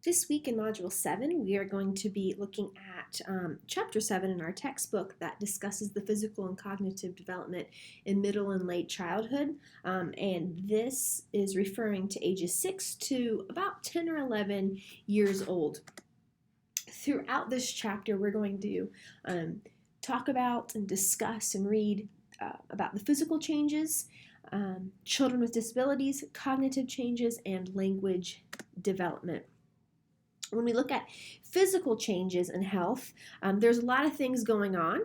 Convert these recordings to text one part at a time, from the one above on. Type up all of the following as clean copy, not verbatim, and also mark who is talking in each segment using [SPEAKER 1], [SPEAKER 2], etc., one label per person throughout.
[SPEAKER 1] This week in Module 7, we are going to be looking at Chapter 7 in our textbook that discusses the physical and cognitive development in middle and late childhood. And this is referring to ages 6 to about 10 or 11 years old. Throughout this chapter, we're going to talk about and discuss and read about the physical changes, children with disabilities, cognitive changes, and language development. When we look at physical changes in health, there's a lot of things going on.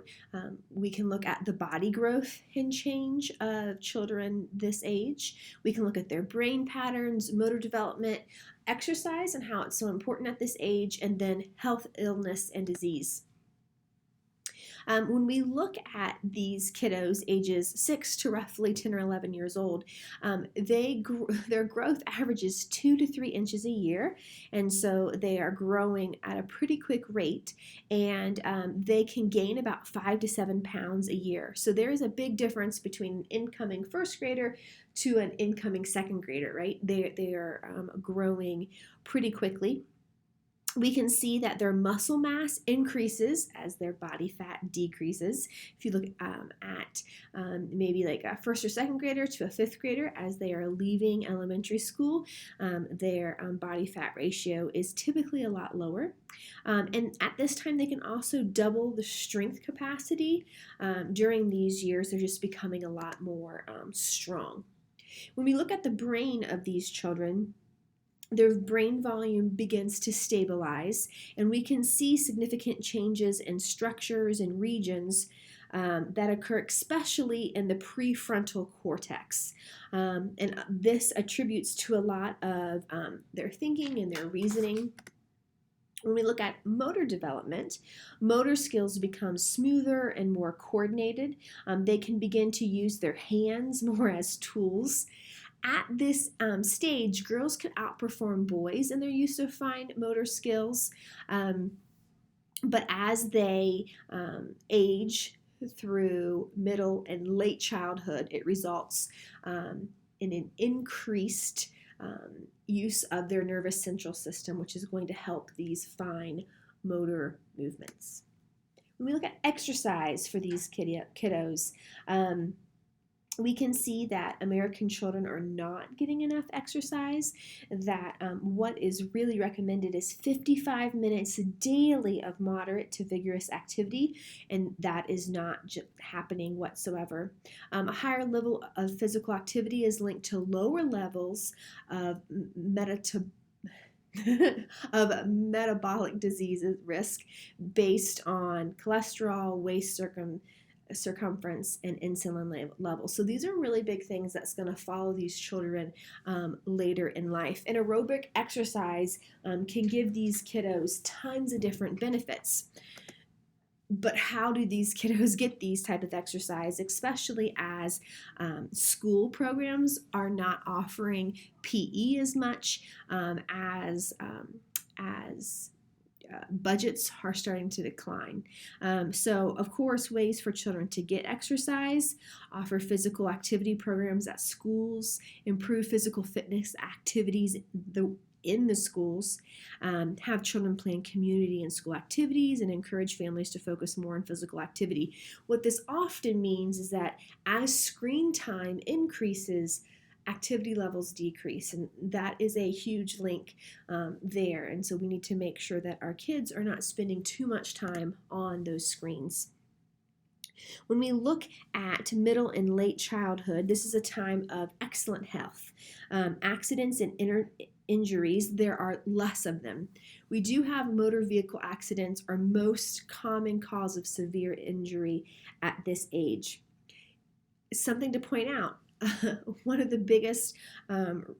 [SPEAKER 1] We can look at the body growth and change of children this age. We can look at their brain patterns, motor development, exercise and how it's so important at this age, and then health, illness, and disease. When we look at these kiddos ages 6 to roughly 10 or 11 years old, their growth averages 2 to 3 inches a year, and so they are growing at a pretty quick rate, and they can gain about 5 to 7 pounds a year. So there is a big difference between an incoming first grader to an incoming second grader, right? They are growing pretty quickly. We can see that their muscle mass increases as their body fat decreases. If you look at maybe like a first or second grader to a fifth grader, as they are leaving elementary school, their body fat ratio is typically a lot lower. And at this time, they can also double the strength capacity. During these years, they're just becoming a lot more strong. When we look at the brain of these children, their brain volume begins to stabilize, and we can see significant changes in structures and regions that occur especially in the prefrontal cortex. And this attributes to a lot of their thinking and their reasoning. When we look at motor development, motor skills become smoother and more coordinated. They can begin to use their hands more as tools. At this stage, girls can outperform boys in their use of fine motor skills, but as they age through middle and late childhood, it results in an increased use of their nervous central system, which is going to help these fine motor movements. When we look at exercise for these kiddos, we can see that American children are not getting enough exercise, that what is really recommended is 55 minutes daily of moderate to vigorous activity, and that is not happening whatsoever. A higher level of physical activity is linked to lower levels of metabolic diseases risk based on cholesterol, waist circumference, and insulin levels. So these are really big things that's going to follow these children later in life. And aerobic exercise can give these kiddos tons of different benefits. But how do these kiddos get these type of exercise, especially as school programs are not offering PE as much as budgets are starting to decline. So, of course, ways for children to get exercise: offer physical activity programs at schools, improve physical fitness activities in the schools, have children plan community and school activities, and encourage families to focus more on physical activity. What this often means is that as screen time increases, activity levels decrease, and that is a huge link there. And so we need to make sure that our kids are not spending too much time on those screens. When we look at middle and late childhood, this is a time of excellent health. Accidents and injuries, there are less of them. We do have motor vehicle accidents, our most common cause of severe injury at this age. Something to point out: one of the biggest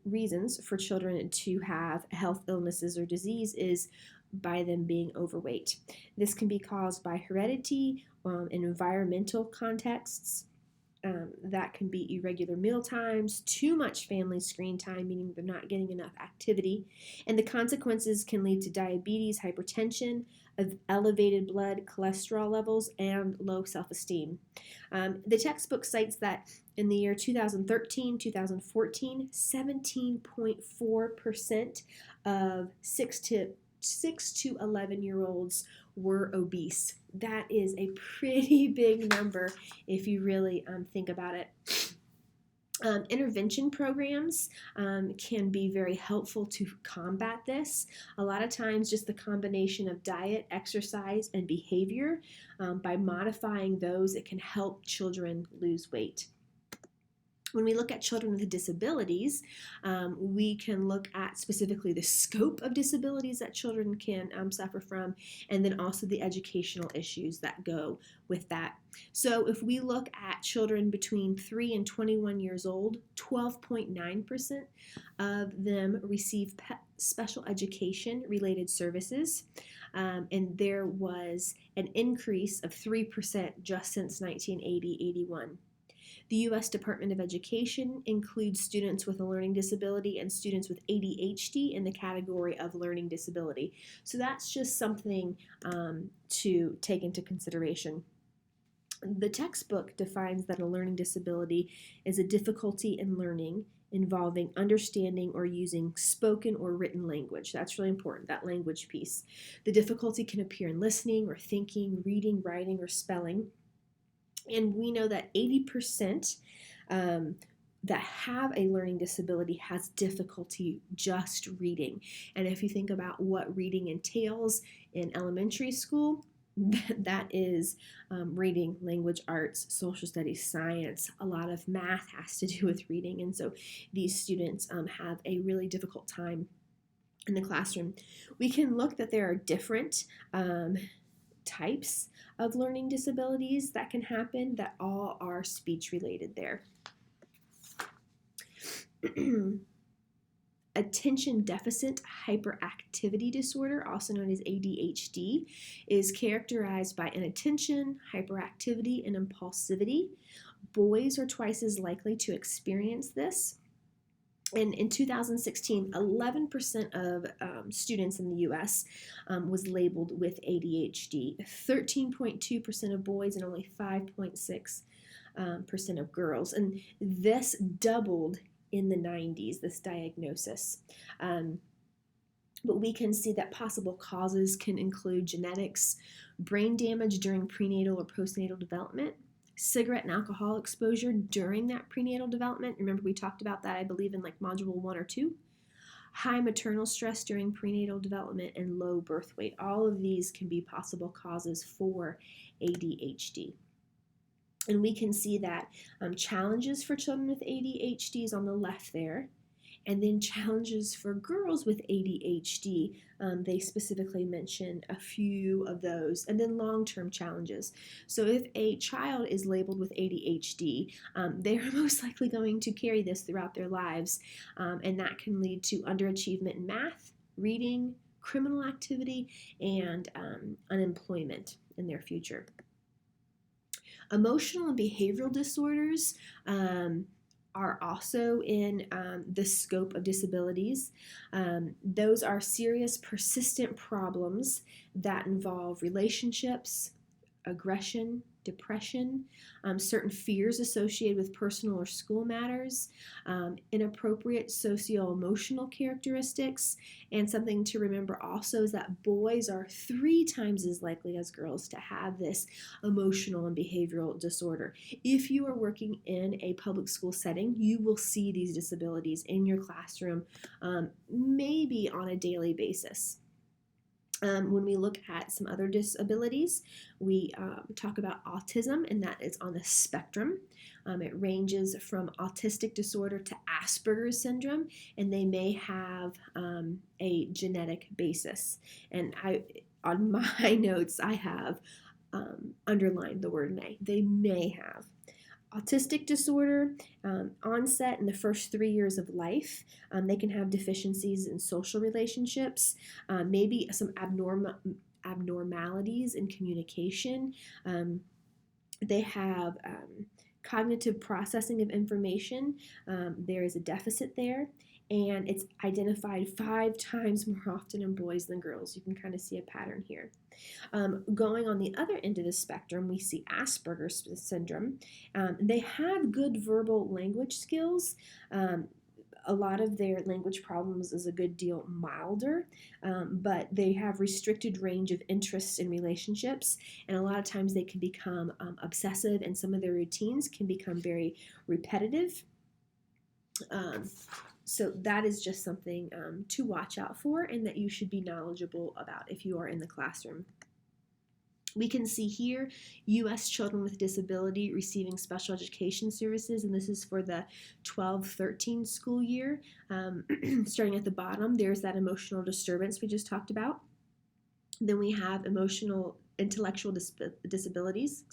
[SPEAKER 1] reasons for children to have health illnesses or disease is by them being overweight. This can be caused by heredity and environmental contexts. That can be irregular meal times, too much family screen time, meaning they're not getting enough activity. And the consequences can lead to diabetes, hypertension, of elevated blood cholesterol levels, and low self esteem. The textbook cites that in the year 2013 2014, 17.4% of 6 to 11-year-olds were obese. That is a pretty big number if you really think about it. Intervention programs can be very helpful to combat this. A lot of times, just the combination of diet, exercise, and behavior, by modifying those, it can help children lose weight. When we look at children with disabilities, we can look at specifically the scope of disabilities that children can suffer from, and then also the educational issues that go with that. So if we look at children between 3 and 21 years old, 12.9% of them receive special education related services, and there was an increase of 3% just since 1980-81. The U.S. Department of Education includes students with a learning disability and students with ADHD in the category of learning disability. So that's just something to take into consideration. The textbook defines that a learning disability is a difficulty in learning involving understanding or using spoken or written language. That's really important, that language piece. The difficulty can appear in listening or thinking, reading, writing, or spelling. And we know that 80% that have a learning disability has difficulty just reading. And if you think about what reading entails in elementary school, that is reading, language arts, social studies, science. A lot of math has to do with reading. And so these students have a really difficult time in the classroom. We can look that there are different types of learning disabilities that can happen that all are speech related there. Attention deficit hyperactivity disorder, also known as ADHD, is characterized by inattention, hyperactivity, and impulsivity. Boys are twice as likely to experience this. And in 2016, 11% of students in the U.S. Was labeled with ADHD, 13.2% of boys and only 5.6% of girls. And this doubled in the 90s, this diagnosis. But we can see that possible causes can include genetics, brain damage during prenatal or postnatal development, cigarette and alcohol exposure during that prenatal development. Remember, we talked about that, I believe, in like module 1 or 2. High maternal stress during prenatal development, and low birth weight. All of these can be possible causes for ADHD. And we can see that challenges for children with ADHD is on the left there. And then challenges for girls with ADHD, they specifically mention a few of those. And then long-term challenges. So if a child is labeled with ADHD, they are most likely going to carry this throughout their lives. And that can lead to underachievement in math, reading, criminal activity, and unemployment in their future. Emotional and behavioral disorders are also in the scope of disabilities. Those are serious, persistent problems that involve relationships, aggression, depression, certain fears associated with personal or school matters, inappropriate socio-emotional characteristics, and something to remember also is that boys are 3 times as likely as girls to have this emotional and behavioral disorder. If you are working in a public school setting, you will see these disabilities in your classroom, maybe on a daily basis. When we look at some other disabilities, we talk about autism, and that is on the spectrum. It ranges from autistic disorder to Asperger's syndrome, and they may have a genetic basis. And on my notes, I have underlined the word may. They may have. Autistic disorder, onset in the first 3 years of life. They can have deficiencies in social relationships, maybe some abnormalities in communication. They have Cognitive processing of information, there is a deficit there, and it's identified 5 times more often in boys than girls. You can kind of see a pattern here. Going on the other end of the spectrum, we see Asperger's syndrome. They have good verbal language skills. A lot of their language problems is a good deal milder, but they have restricted range of interests in relationships, and a lot of times they can become obsessive, and some of their routines can become very repetitive. So that is just something to watch out for and that you should be knowledgeable about if you are in the classroom. We can see here U.S. children with disability receiving special education services, and this is for the 12-13 school year. Starting at the bottom, there's that emotional disturbance we just talked about. Then we have intellectual disabilities,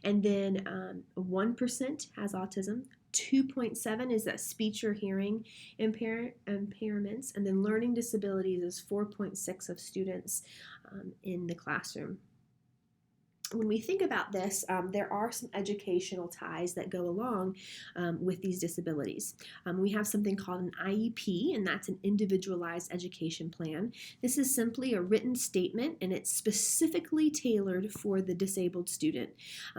[SPEAKER 1] and then 1% has autism. 2.7 is that speech or hearing impairments, and then learning disabilities is 4.6 of students in the classroom. When we think about this, there are some educational ties that go along with these disabilities. We have something called an IEP, and that's an individualized education plan. This is simply a written statement, and it's specifically tailored for the disabled student.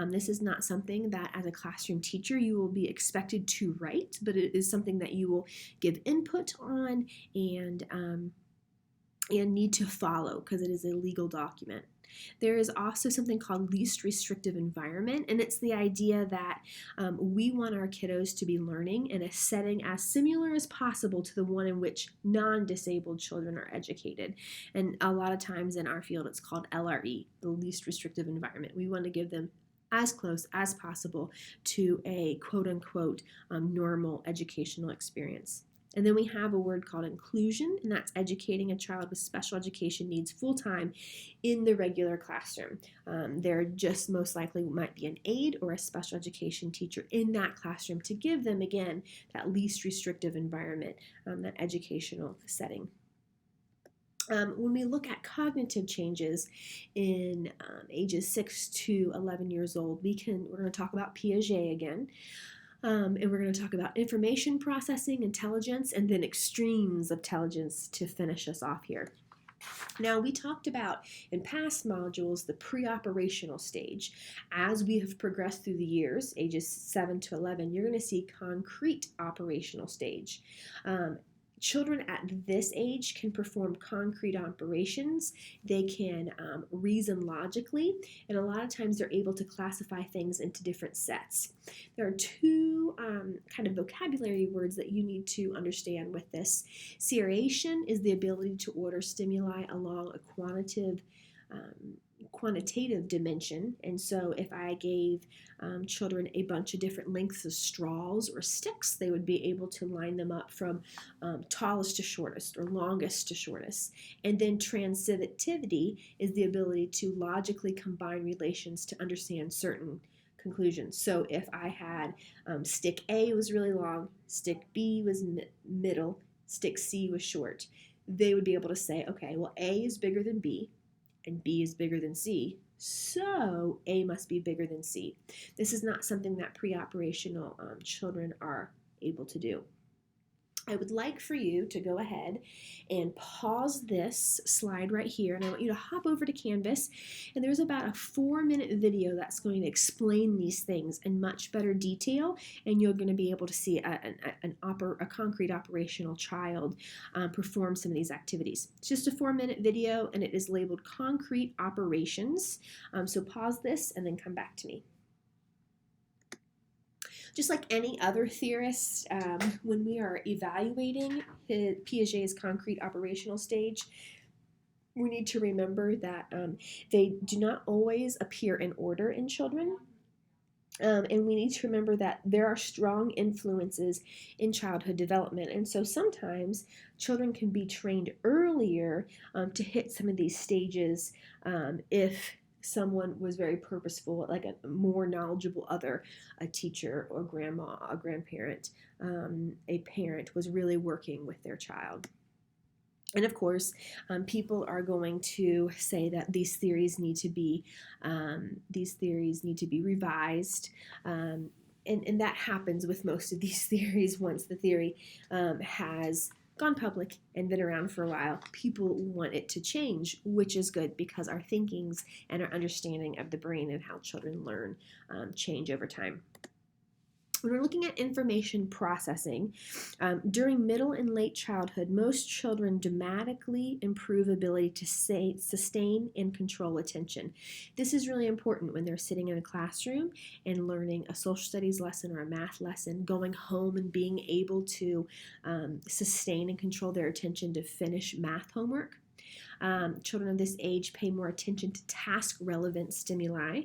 [SPEAKER 1] This is not something that as a classroom teacher you will be expected to write, but it is something that you will give input on and need to follow because it is a legal document. There is also something called least restrictive environment, and it's the idea that we want our kiddos to be learning in a setting as similar as possible to the one in which non-disabled children are educated. And a lot of times in our field it's called LRE, the least restrictive environment. We want to give them as close as possible to a quote-unquote normal educational experience. And then we have a word called inclusion, and that's educating a child with special education needs full-time in the regular classroom. There just most likely might be an aide or a special education teacher in that classroom to give them, again, that least restrictive environment, that educational setting. When we look at cognitive changes in ages 6 to 11 years old, we're going to talk about Piaget again. And we're going to talk about information processing, intelligence, and then extremes of intelligence to finish us off here. Now, we talked about in past modules the pre-operational stage. As we have progressed through the years, ages 7 to 11, you're going to see concrete operational stage. Children at this age can perform concrete operations. They can reason logically, and a lot of times they're able to classify things into different sets. There are two kind of vocabulary words that you need to understand with this. Seriation is the ability to order stimuli along a quantitative dimension, and so if I gave children a bunch of different lengths of straws or sticks, they would be able to line them up from tallest to shortest or longest to shortest. And then transitivity is the ability to logically combine relations to understand certain conclusions. So if I had stick A was really long, stick B was middle, stick C was short, they would be able to say, okay, well, A is bigger than B, and B is bigger than C, so A must be bigger than C. This is not something that pre-operational children are able to do. I would like for you to go ahead and pause this slide right here, and I want you to hop over to Canvas, and there's about a 4-minute video that's going to explain these things in much better detail, and you're going to be able to see a concrete operational child perform some of these activities. It's just a 4-minute video, and it is labeled Concrete Operations. So pause this and then come back to me. Just like any other theorist, when we are evaluating Piaget's concrete operational stage, we need to remember that they do not always appear in order in children. And we need to remember that there are strong influences in childhood development. And so sometimes children can be trained earlier to hit some of these stages if someone was very purposeful, like a more knowledgeable other, a teacher or grandma, a grandparent, a parent was really working with their child. And of course, people are going to say that these theories need to be revised, and that happens with most of these theories. Once the theory has gone public and been around for a while, people want it to change, which is good because our thinkings and our understanding of the brain and how children learn change over time. When we're looking at information processing, during middle and late childhood, most children dramatically improve ability to sustain and control attention. This is really important when they're sitting in a classroom and learning a social studies lesson or a math lesson, going home and being able to sustain and control their attention to finish math homework. Children of this age pay more attention to task-relevant stimuli,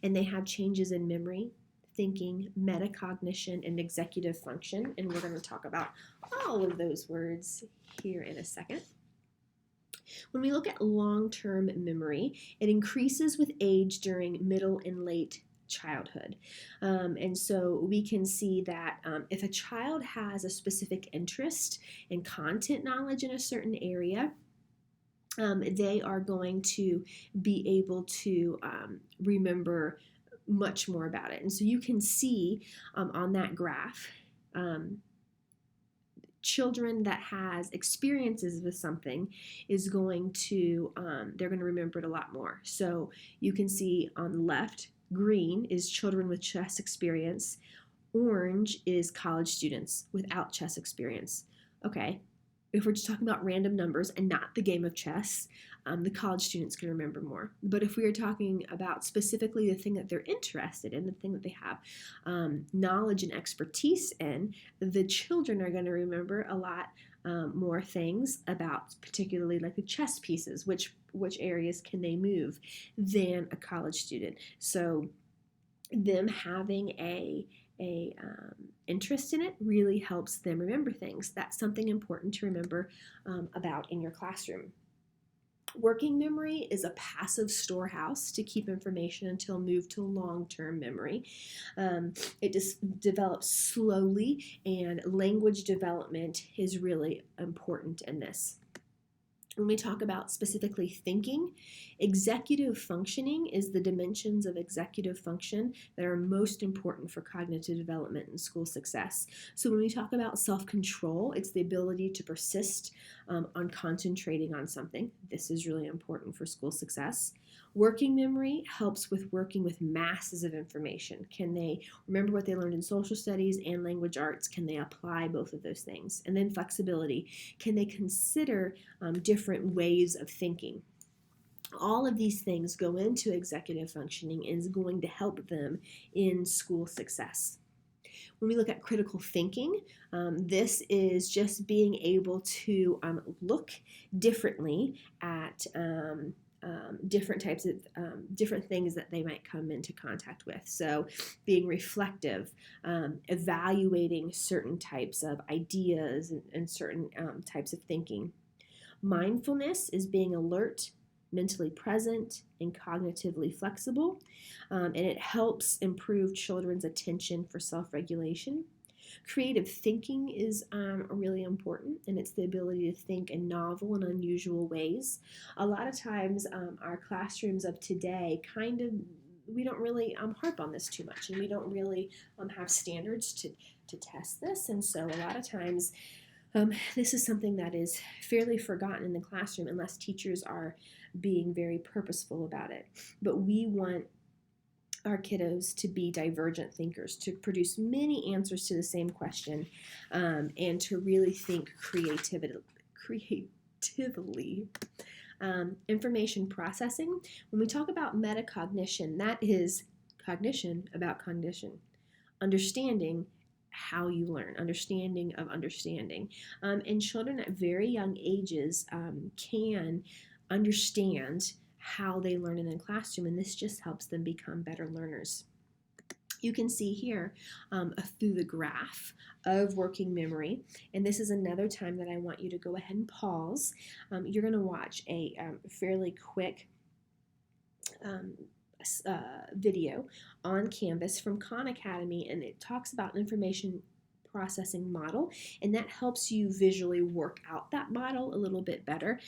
[SPEAKER 1] and they have changes in memory, thinking, metacognition, and executive function. And we're going to talk about all of those words here in a second. When we look at long-term memory, it increases with age during middle and late childhood. And so we can see that if a child has a specific interest in content knowledge in a certain area, they are going to be able to remember much more about it. And so you can see on that graph, children that has experiences with something is going to, they're going to remember it a lot more. So you can see on the left, green is children with chess experience. Orange is college students without chess experience. Okay, if we're just talking about random numbers and not the game of chess, the college students can remember more. But if we are talking about specifically the thing that they're interested in, the thing that they have knowledge and expertise in, the children are going to remember a lot more things about, particularly like the chess pieces, which areas can they move, than a college student. So them having a interest in it really helps them remember things. That's something important to remember about in your classroom. Working memory is a passive storehouse to keep information until moved to long-term memory. It just develops slowly, and language development is really important in this. When we talk about specifically thinking, executive functioning is the dimensions of executive function that are most important for cognitive development and school success. So when we talk about self-control, it's the ability to persist on concentrating on something. This is really important for school success. Working memory helps with working with masses of information. Can they remember what they learned in social studies and language arts? Can they apply both of those things? And then flexibility. Can they consider different ways of thinking? All of these things go into executive functioning and is going to help them in school success. When we look at critical thinking, this is just being able to look differently at different types of different things that they might come into contact with. So being reflective, evaluating certain types of ideas and certain types of thinking. Mindfulness is being alert, mentally present, and cognitively flexible, and it helps improve children's attention for self-regulation. Creative thinking is really important, and it's the ability to think in novel and unusual ways. A lot of times, our classrooms of today we don't really harp on this too much, and we don't really have standards to test this, and so a lot of times this is something that is fairly forgotten in the classroom unless teachers are being very purposeful about it. But we want our kiddos to be divergent thinkers, to produce many answers to the same question, and to really think creatively. Information processing. When we talk about metacognition, that is cognition about cognition. Understanding how you learn, understanding of understanding. And children at very young ages can understand how they learn in a classroom, and this just helps them become better learners. You can see here through the graph of working memory, and this is another time that I want you to go ahead and pause. You're going to watch a fairly quick video on Canvas from Khan Academy, and it talks about information processing model, and that helps you visually work out that model a little bit better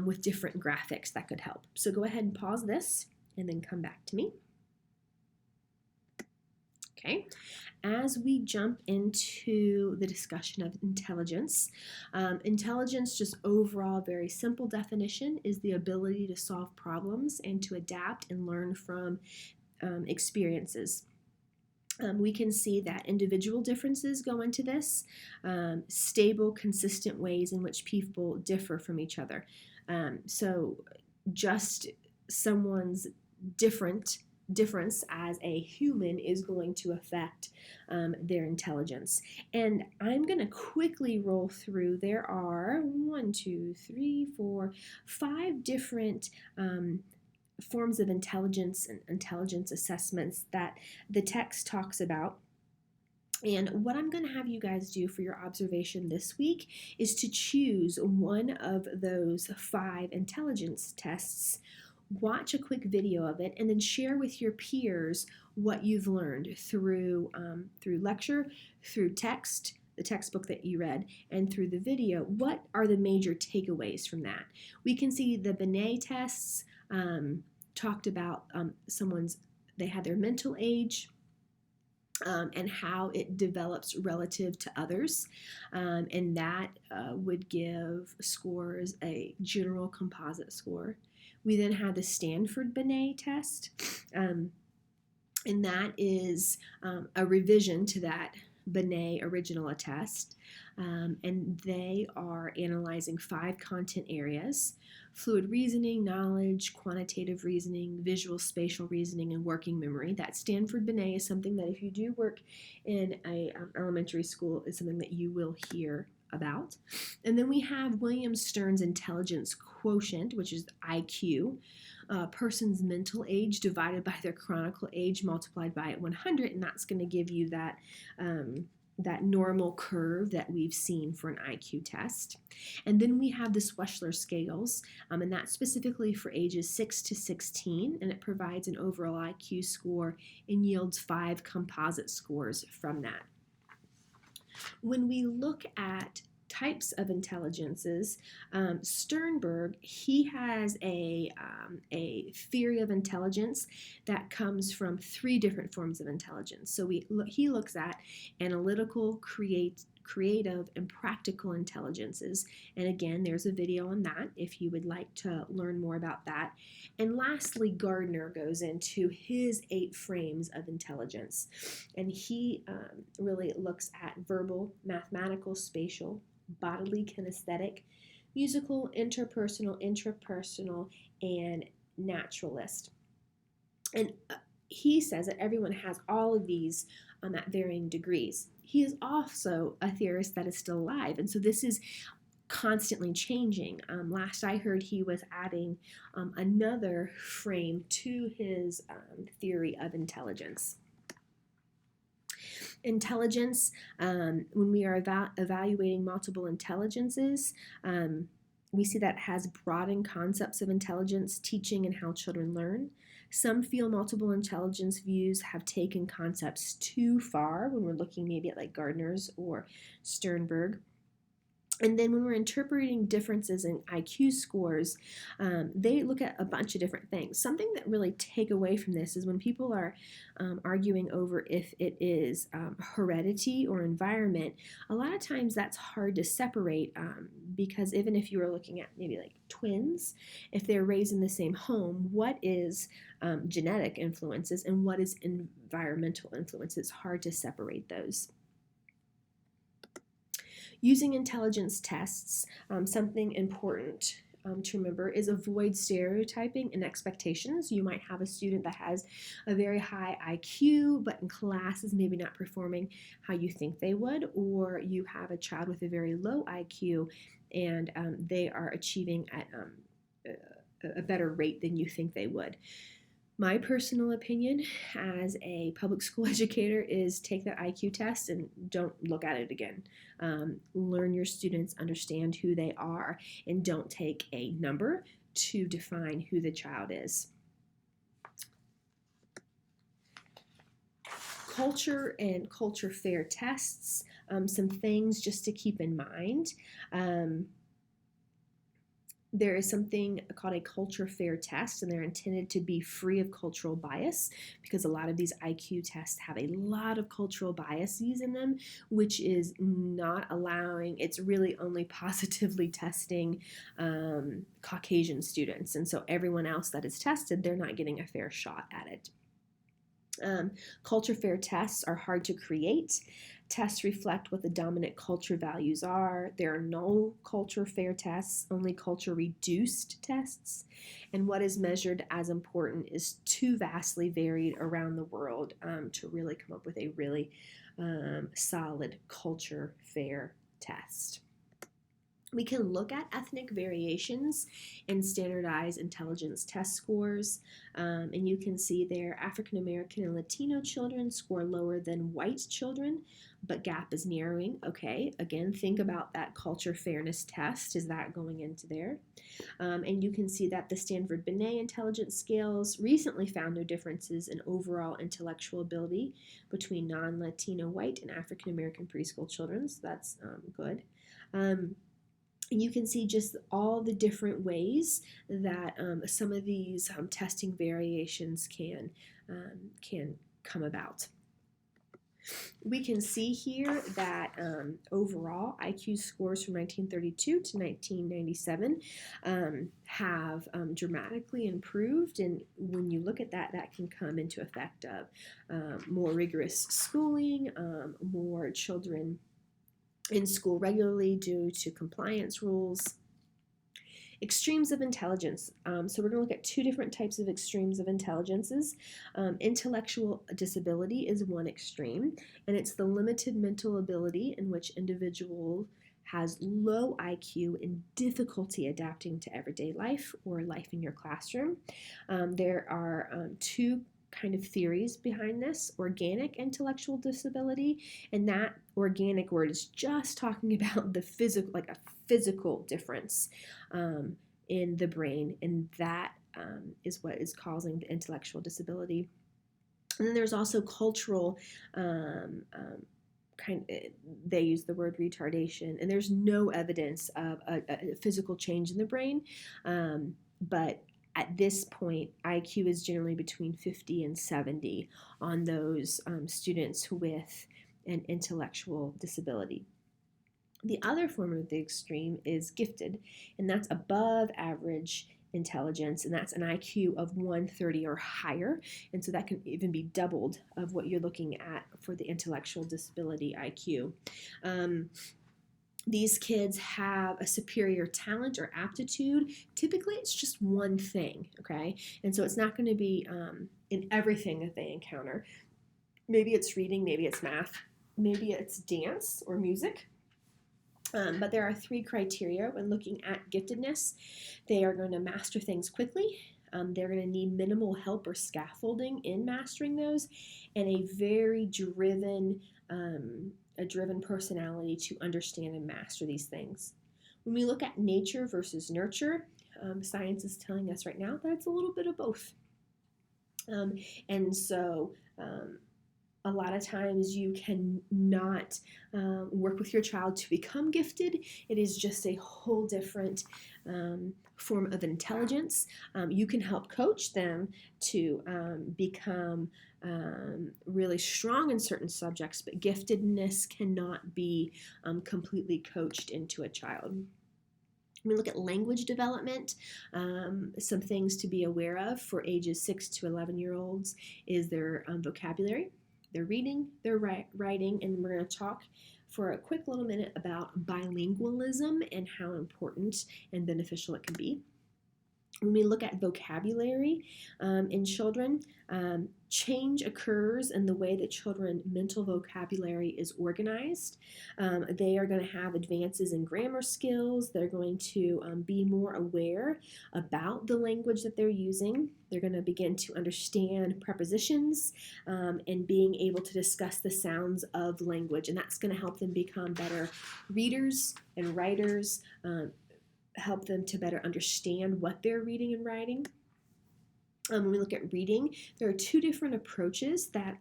[SPEAKER 1] with different graphics that could help. So go ahead and pause this and then come back to me. Okay, as we jump into the discussion of intelligence, intelligence, just overall, very simple definition, is the ability to solve problems and to adapt and learn from experiences. We can see that individual differences go into this, stable, consistent ways in which people differ from each other. So just someone's difference as a human is going to affect their intelligence. And I'm going to quickly roll through. There are 5 different forms of intelligence and intelligence assessments that the text talks about. And what I'm going to have you guys do for your observation this week is to choose one of those 5 intelligence tests, watch a quick video of it, and then share with your peers what you've learned through lecture, through text, the textbook that you read, and through the video. What are the major takeaways from that? We can see the Binet tests talked about they had their mental age, and how it develops relative to others, and that would give scores a general composite score. We then have the Stanford Binet test, and that is a revision to that Binet original test, and they are analyzing 5 content areas: fluid reasoning, knowledge, quantitative reasoning, visual spatial reasoning, and working memory. That Stanford Binet is something that if you do work in a elementary school, is something that you will hear about. And then we have William Stern's intelligence quotient, which is IQ, a person's mental age divided by their chronicle age multiplied by 100, and that's going to give you that normal curve that we've seen for an IQ test. And then we have the Wechsler scales, and that's specifically for ages 6 to 16, and it provides an overall IQ score and yields 5 composite scores from that. When we look at types of intelligences, Sternberg, he has a theory of intelligence that comes from 3 different forms of intelligence. So he looks at analytical, creative, and practical intelligences. And again, there's a video on that if you would like to learn more about that. And lastly, Gardner goes into his 8 frames of intelligence. And he really looks at verbal, mathematical, spatial, bodily, kinesthetic, musical, interpersonal, intrapersonal, and naturalist. And he says that everyone has all of these at varying degrees. He is also a theorist that is still alive, and so this is constantly changing. Last I heard, he was adding another frame to his theory of intelligence. Intelligence, when we are evaluating multiple intelligences, we see that has broadened concepts of intelligence, teaching, and how children learn. Some feel multiple intelligence views have taken concepts too far when we're looking maybe at like Gardner's or Sternberg. And then when we're interpreting differences in IQ scores, they look at a bunch of different things. Something that really take away from this is when people are arguing over if it is heredity or environment, a lot of times that's hard to separate because even if you were looking at maybe like twins, if they're raised in the same home, what is genetic influences and what is environmental influences? It's hard to separate those. Using intelligence tests, something important to remember is avoid stereotyping and expectations. You might have a student that has a very high IQ, but in class is maybe not performing how you think they would, or you have a child with a very low IQ and they are achieving at a better rate than you think they would. My personal opinion as a public school educator is take that IQ test and don't look at it again. Learn your students, understand who they are, and don't take a number to define who the child is. culture and culture fair tests, some things just to keep in mind. There is something called a culture fair test, and they're intended to be free of cultural bias, because a lot of these IQ tests have a lot of cultural biases in them, which is not allowing, it's really only positively testing Caucasian students. And so everyone else that is tested, they're not getting a fair shot at it. Culture fair tests are hard to create. Tests reflect what the dominant culture values are. There are no culture fair tests, only culture reduced tests. And what is measured as important is too vastly varied around the world to really come up with a really solid culture fair test. We can look at ethnic variations in standardized intelligence test scores, and you can see there African American and Latino children score lower than white children, but gap is narrowing. Okay, again, think about that culture fairness test. Is that going into there? And you can see that the Stanford Binet intelligence scales recently found no differences in overall intellectual ability between non-Latino white and African American preschool children, so that's good. You can see just all the different ways that some of these testing variations can come about. We can see here that overall IQ scores from 1932 to 1997 have dramatically improved, and when you look at that, that can come into effect of more rigorous schooling, more children in school regularly due to compliance rules. Extremes of intelligence. So we're going to look at two different types of extremes of intelligences. Intellectual disability is one extreme, and it's the limited mental ability in which individual has low IQ and difficulty adapting to everyday life or life in your classroom. There are two kind of theories behind this: organic intellectual disability, and that organic word is just talking about the physical, like a physical difference in the brain, and that is what is causing the intellectual disability. And then there's also cultural they use the word retardation, and there's no evidence of a physical change in the brain, but at this point, IQ is generally between 50 and 70 on those students with an intellectual disability. The other form of the extreme is gifted, and that's above average intelligence, and that's an IQ of 130 or higher, and so that can even be doubled of what you're looking at for the intellectual disability IQ. These kids have a superior talent or aptitude. Typically, it's just one thing, okay? And so it's not going to be in everything that they encounter. Maybe it's reading, maybe it's math, maybe it's dance or music. But there are three criteria when looking at giftedness. They are going to master things quickly. They're going to need minimal help or scaffolding in mastering those, and a very driven personality to understand and master these things. When we look at nature versus nurture, science is telling us right now that it's a little bit of both. And so a lot of times you cannot work with your child to become gifted. It is just a whole different form of intelligence. You can help coach them to become really strong in certain subjects, but giftedness cannot be completely coached into a child. When we look at language development, some things to be aware of for ages 6 to 11-year-olds is their vocabulary, their reading, their writing, and we're going to talk for a quick little minute about bilingualism and how important and beneficial it can be. When we look at vocabulary in children, change occurs in the way that children's mental vocabulary is organized. They are going to have advances in grammar skills. They're going to be more aware about the language that they're using. They're going to begin to understand prepositions and being able to discuss the sounds of language. And that's going to help them become better readers and writers, help them to better understand what they're reading and writing. When we look at reading, there are two different approaches that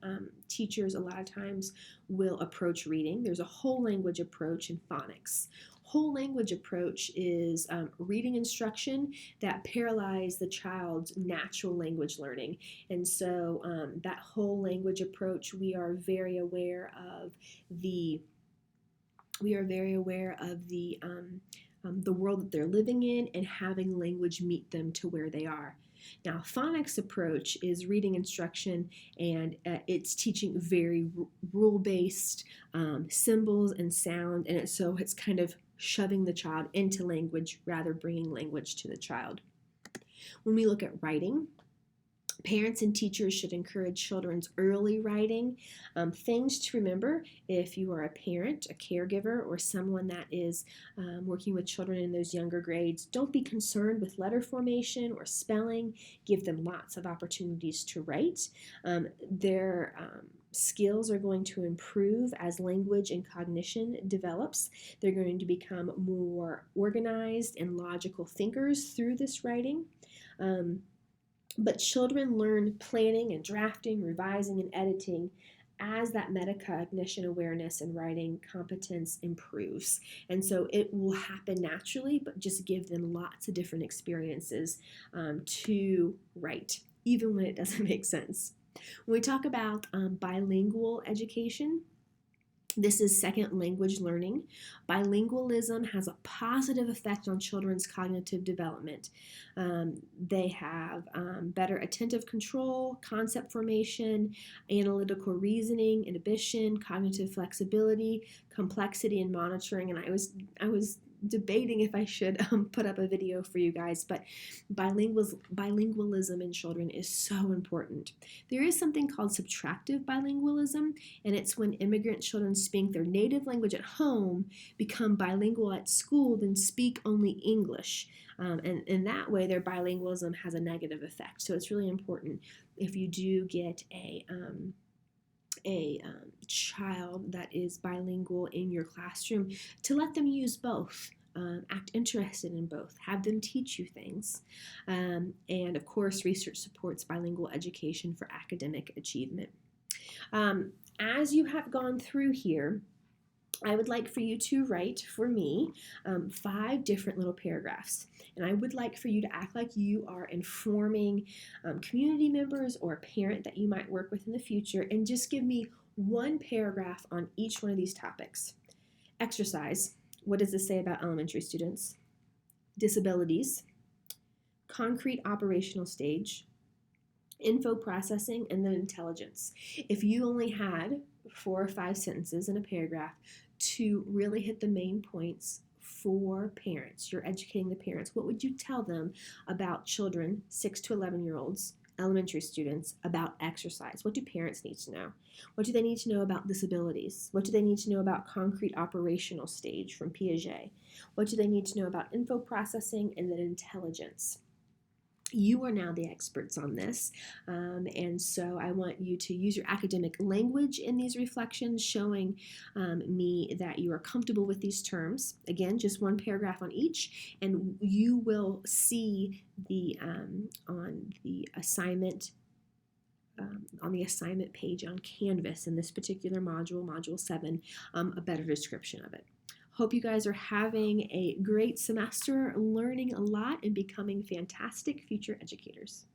[SPEAKER 1] teachers a lot of times will approach reading. There's a whole language approach and phonics. Whole language approach is reading instruction that paralyze the child's natural language learning. And so that whole language approach, we are very aware of the world that they're living in and having language meet them to where they are. Now, phonics approach is reading instruction, and it's teaching very rule-based symbols and sound, and so it's kind of shoving the child into language rather bringing language to the child. When we look at writing, parents and teachers should encourage children's early writing. Things to remember if you are a parent, a caregiver, or someone that is working with children in those younger grades. Don't be concerned with letter formation or spelling. Give them lots of opportunities to write. Their skills are going to improve as language and cognition develops. They're going to become more organized and logical thinkers through this writing. But children learn planning and drafting, revising, and editing as that metacognition awareness and writing competence improves. And so it will happen naturally, but just give them lots of different experiences to write, even when it doesn't make sense. When we talk about bilingual education, this is second language learning. Bilingualism has a positive effect on children's cognitive development. They have better attentive control, concept formation, analytical reasoning, inhibition, cognitive flexibility, complexity, and monitoring. And I was debating if I should put up a video for you guys, but bilingualism in children is so important. There is something called subtractive bilingualism, and it's when immigrant children speak their native language at home, become bilingual at school, then speak only English. And in that way, their bilingualism has a negative effect. So it's really important if you do get a child that is bilingual in your classroom to let them use both. Act interested in both. Have them teach you things. And of course, research supports bilingual education for academic achievement. As you have gone through here, I would like for you to write for me 5 different little paragraphs. And I would like for you to act like you are informing community members or a parent that you might work with in the future, and just give me 1 paragraph on each one of these topics. Exercise. What does this say about elementary students? Disabilities. Concrete operational stage. Info processing, and then intelligence. If you only had 4 or 5 sentences in a paragraph to really hit the main points for parents, you're educating the parents, what would you tell them about children, 6 to 11-year-olds, elementary students, about exercise? What do parents need to know? What do they need to know about disabilities? What do they need to know about concrete operational stage from Piaget? What do they need to know about info processing and then intelligence? You are now the experts on this, and so I want you to use your academic language in these reflections, showing me that you are comfortable with these terms. Again, just 1 paragraph on each, and you will see on the assignment page on Canvas in this particular module, Module 7, a better description of it. Hope you guys are having a great semester, learning a lot, and becoming fantastic future educators.